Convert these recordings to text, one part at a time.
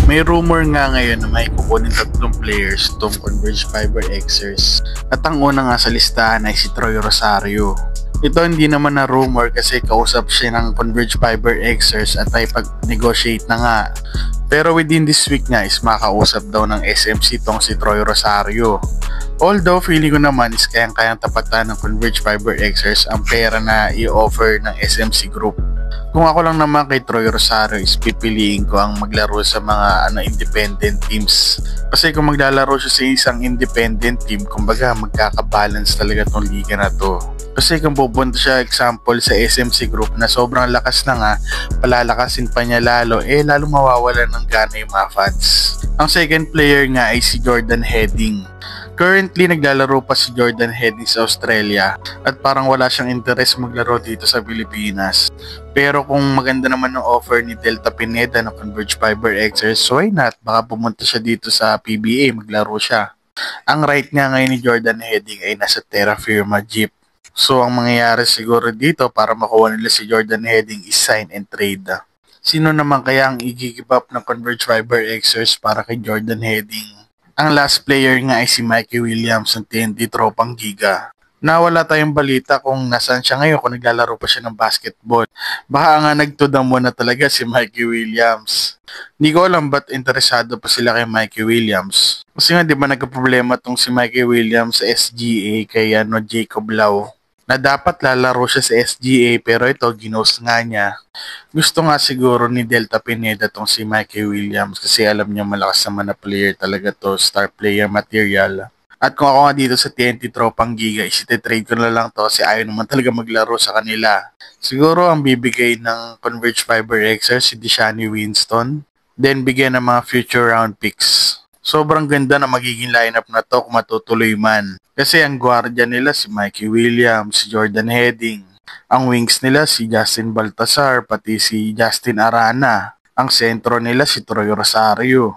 May rumor nga ngayon na may kukunin 3 players tong Converge Fiber Xers. At ang una nga sa listahan ay si Troy Rosario. Ito hindi naman na rumor kasi kausap siya ng Converge Fiber Xers at ay pag-negotiate na nga. Pero within this week nga is makausap daw ng SMC tong si Troy Rosario. Although feeling ko naman is kayang-kayang tapatan ng Converge Fiber Xers ang pera na i-offer ng SMC Group. Kung ako lang naman kay Troy Rosario is pipiliin ko ang maglaro sa mga independent teams. Kasi kung maglalaro siya sa isang independent team, kumbaga magkakabalance talaga tong liga na to. Kasi kung pupunta siya example sa SMC Group na sobrang lakas na nga, palalakasin pa niya lalo, lalo mawawalan ng gana yung mga fans. Ang second player nga ay si Jordan Heading. Currently, naglalaro pa si Jordan Heading sa Australia at parang wala siyang interest maglaro dito sa Pilipinas. Pero kung maganda naman ang offer ni Delta Pineda ng Converge Fiber Xers, so why not? Baka pumunta siya dito sa PBA, maglaro siya. Ang right nga ngayon ni Jordan Heading ay nasa Terra Firma Jeep. So ang mangyayari siguro dito para makuha nila si Jordan Heading is sign and trade. Sino naman kaya ang i-give up ng Converge Fiber Xers para kay Jordan Heading? Ang last player nga ay si Mikey Williams ng TNT Tropang Giga. Nawala tayong balita kung nasaan siya ngayon, kung naglalaro pa siya ng basketball. Baka nga nagtudang mo na talaga si Mikey Williams. Hindi ko alam ba't interesado pa sila kay Mikey Williams. Kasi nga di ba nagka-problema tong si Mikey Williams sa SGA kay Jacob Lau. Na dapat lalaro siya sa SGA pero ito ginost nga niya. Gusto nga siguro ni Delta Pineda tong si Mikey Williams kasi alam niya malakas naman na player talaga to, star player material. At kung ako nga dito sa TNT Tropang Giga, isi-trade ko na lang to kasi ayaw naman talaga maglaro sa kanila. Siguro ang bibigay ng Converge Fiber Xers si Deshani Winston, then bigyan ng mga future round picks. Sobrang ganda na magiging lineup na to kung matutuloy man. Kasi ang guardia nila si Mikey Williams, si Jordan Heading. Ang wings nila si Justin Baltasar, pati si Justin Arana. Ang sentro nila si Troy Rosario.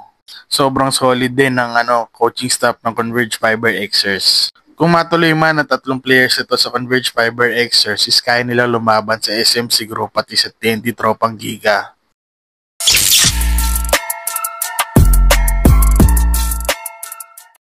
Sobrang solid din ng coaching staff ng Converge Fiber Xers. Kung matuloy man ang 3 players ito sa Converge Fiber Xers, is kaya nila lumaban sa SMC Group pati sa TNT Tropang Giga.